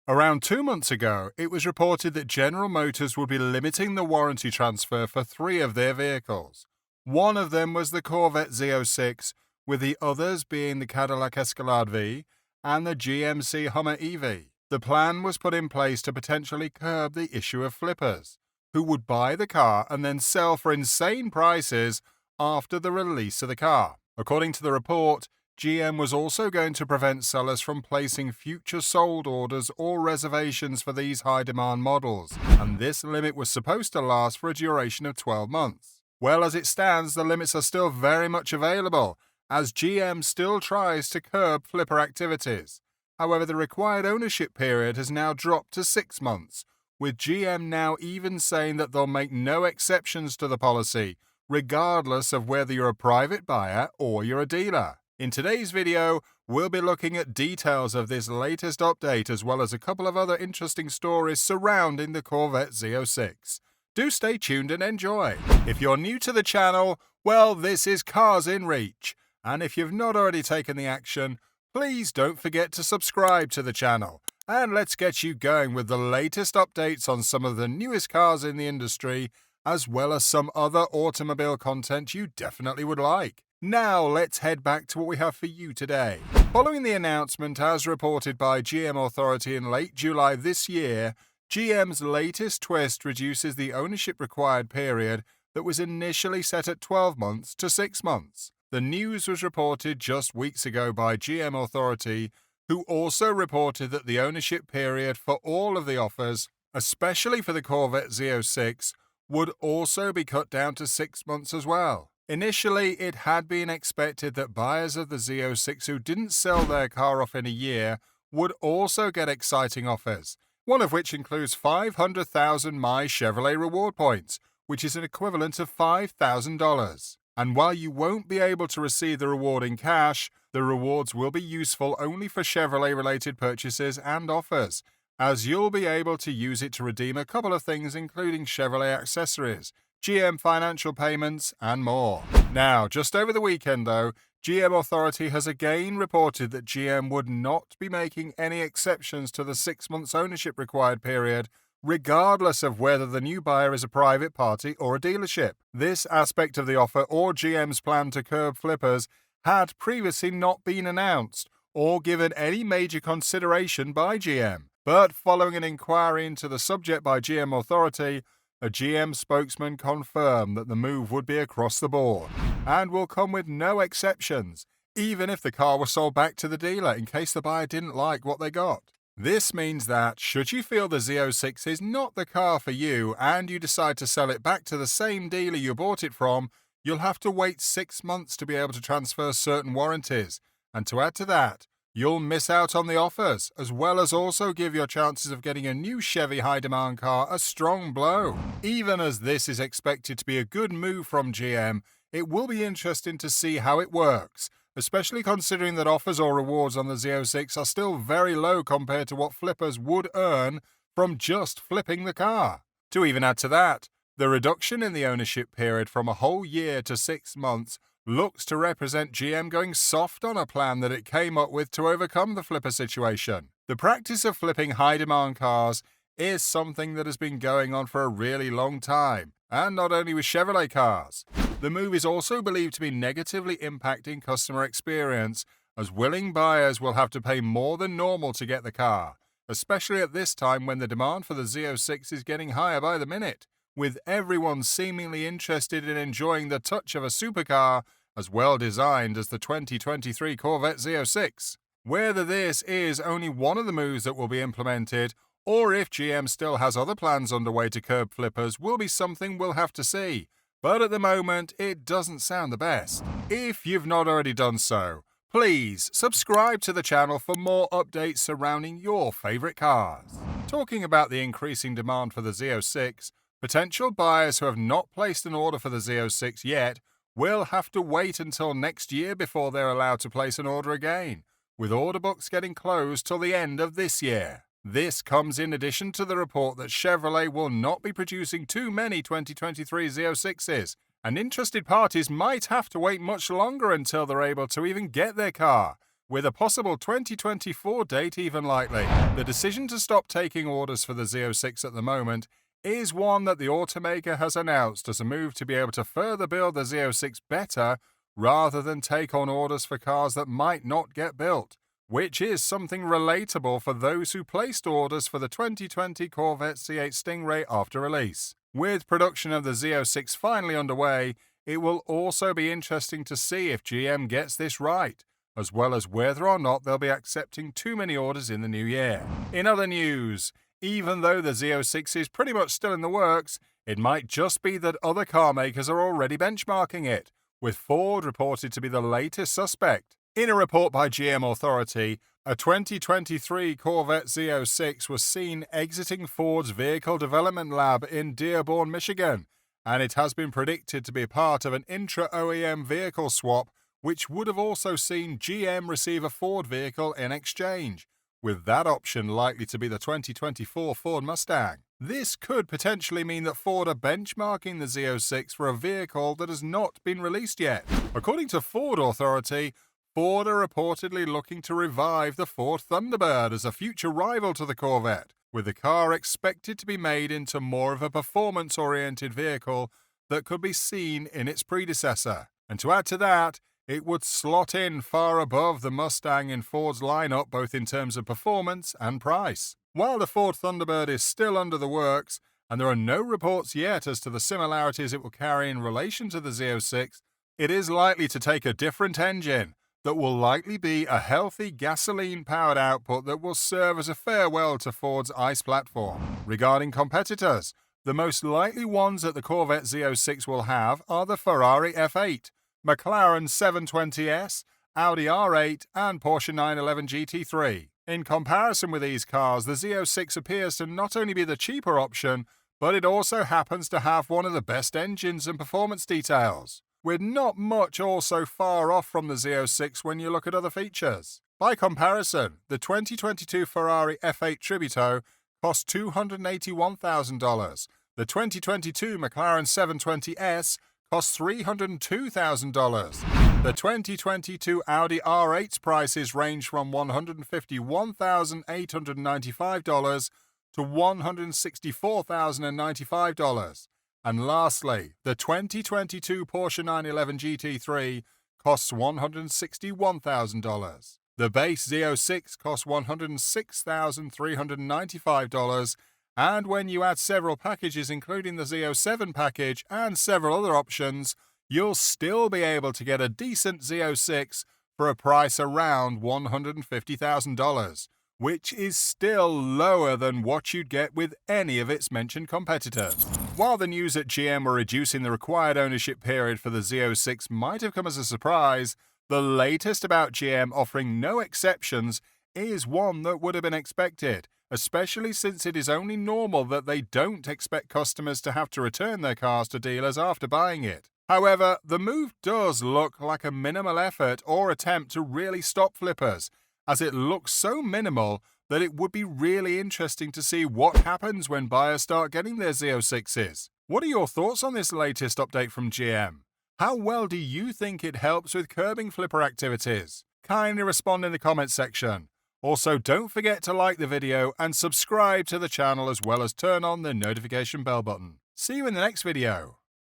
Around 2 months ago, it was reported that General Motors would be limiting the warranty transfer for 3 of their vehicles. One of them was the Corvette Z06, with the others being the Cadillac Escalade-V and the GMC Hummer EV. The plan was put in place to potentially curb the issue of flippers, who would buy the car and then sell for insane prices after the release of the car. According to the report, GM was also going to prevent sellers from placing future sold orders or reservations for these high-demand models, and this limit was supposed to last for a duration of 12 months. Well, as it stands, the limits are still very much available, as GM still tries to curb flipper activities. However, the required ownership period has now dropped to 6 months, with GM now even saying that they'll make no exceptions to the policy, regardless of whether you're a private buyer or you're a dealer. In today's video, we'll be looking at details of this latest update as well as a couple of other interesting stories surrounding the Corvette Z06. Do stay tuned and enjoy. If you're new to the channel, well, this is Cars in Reach. And if you've not already taken the action, please don't forget to subscribe to the channel. And let's get you going with the latest updates on some of the newest cars in the industry, as well as some other automobile content you definitely would like. Now let's head back to what we have for you today. Following the announcement as reported by GM Authority in late July this year, GM's latest twist reduces the ownership required period that was initially set at 12 months to 6 months. The news was reported just weeks ago by GM Authority, who also reported that the ownership period for all of the offers, especially for the Corvette Z06, would also be cut down to 6 months as well. Initially, it had been expected that buyers of the Z06 who didn't sell their car off in a year would also get exciting offers, one of which includes 500,000 My Chevrolet reward points, which is an equivalent of $5,000. And while you won't be able to receive the reward in cash, the rewards will be useful only for Chevrolet-related purchases and offers, as you'll be able to use it to redeem a couple of things including Chevrolet accessories, GM financial payments, and more. Now, just over the weekend though, GM Authority has again reported that GM would not be making any exceptions to the 6 months ownership required period, regardless of whether the new buyer is a private party or a dealership. This aspect of the offer or GM's plan to curb flippers had previously not been announced or given any major consideration by GM. But following an inquiry into the subject by GM Authority, a GM spokesman confirmed that the move would be across the board and will come with no exceptions, even if the car was sold back to the dealer in case the buyer didn't like what they got. This means that, should you feel the Z06 is not the car for you and you decide to sell it back to the same dealer you bought it from, you'll have to wait 6 months to be able to transfer certain warranties. And to add to that, you'll miss out on the offers, as well as also give your chances of getting a new Chevy high-demand car a strong blow. Even as this is expected to be a good move from GM, it will be interesting to see how it works, especially considering that offers or rewards on the Z06 are still very low compared to what flippers would earn from just flipping the car. To even add to that, the reduction in the ownership period from a whole year to 6 months looks to represent GM going soft on a plan that it came up with to overcome the flipper situation. The practice of flipping high-demand cars is something that has been going on for a really long time, and not only with Chevrolet cars. The move is also believed to be negatively impacting customer experience, as willing buyers will have to pay more than normal to get the car, especially at this time when the demand for the Z06 is getting higher by the minute, with everyone seemingly interested in enjoying the touch of a supercar as well designed as the 2023 Corvette Z06. Whether this is only one of the moves that will be implemented, or if GM still has other plans underway to curb flippers, will be something we'll have to see. But at the moment, it doesn't sound the best. If you've not already done so, please subscribe to the channel for more updates surrounding your favorite cars. Talking about the increasing demand for the Z06, potential buyers who have not placed an order for the Z06 yet will have to wait until next year before they're allowed to place an order again, with order books getting closed till the end of this year. This comes in addition to the report that Chevrolet will not be producing too many 2023 Z06s, and interested parties might have to wait much longer until they're able to even get their car, with a possible 2024 date even likely. The decision to stop taking orders for the Z06 at the moment is one that the automaker has announced as a move to be able to further build the Z06 better rather than take on orders for cars that might not get built, which is something relatable for those who placed orders for the 2020 Corvette C8 Stingray after release. With production of the Z06 finally underway, it will also be interesting to see if GM gets this right, as well as whether or not they'll be accepting too many orders in the new year. In other news, even though the Z06 is pretty much still in the works, it might just be that other car makers are already benchmarking it, with Ford reported to be the latest suspect. In a report by GM Authority, a 2023 Corvette Z06 was seen exiting Ford's vehicle development lab in Dearborn, Michigan, and it has been predicted to be part of an intra-OEM vehicle swap, which would have also seen GM receive a Ford vehicle in exchange, with that option likely to be the 2024 Ford Mustang. This could potentially mean that Ford are benchmarking the Z06 for a vehicle that has not been released yet. According to Ford Authority, Ford are reportedly looking to revive the Ford Thunderbird as a future rival to the Corvette, with the car expected to be made into more of a performance-oriented vehicle that could be seen in its predecessor. And to add to that, it would slot in far above the Mustang in Ford's lineup both in terms of performance and price. While the Ford Thunderbird is still under the works, and there are no reports yet as to the similarities it will carry in relation to the Z06, it is likely to take a different engine that will likely be a healthy gasoline-powered output that will serve as a farewell to Ford's ICE platform. Regarding competitors, the most likely ones that the Corvette Z06 will have are the Ferrari F8, McLaren 720S, Audi R8, and Porsche 911 GT3. In comparison with these cars, the Z06 appears to not only be the cheaper option, but it also happens to have one of the best engines and performance details, with not much also far off from the Z06 when you look at other features. By comparison, the 2022 Ferrari F8 Tributo cost $281,000. The 2022 McLaren 720S costs $302,000. The 2022 Audi R8's prices range from $151,895 to $164,095. And lastly, the 2022 Porsche 911 GT3 costs $161,000. The base Z06 costs $106,395, and when you add several packages including the Z07 package and several other options, you'll still be able to get a decent Z06 for a price around $150,000, which is still lower than what you'd get with any of its mentioned competitors. While the news that GM were reducing the required ownership period for the Z06 might have come as a surprise, the latest about GM offering no exceptions is one that would have been expected, especially since it is only normal that they don't expect customers to have to return their cars to dealers after buying it. However, the move does look like a minimal effort or attempt to really stop flippers, as it looks so minimal that it would be really interesting to see what happens when buyers start getting their Z06s. What are your thoughts on this latest update from GM? How well do you think it helps with curbing flipper activities? Kindly respond in the comments section. Also, don't forget to like the video and subscribe to the channel as well as turn on the notification bell button. See you in the next video.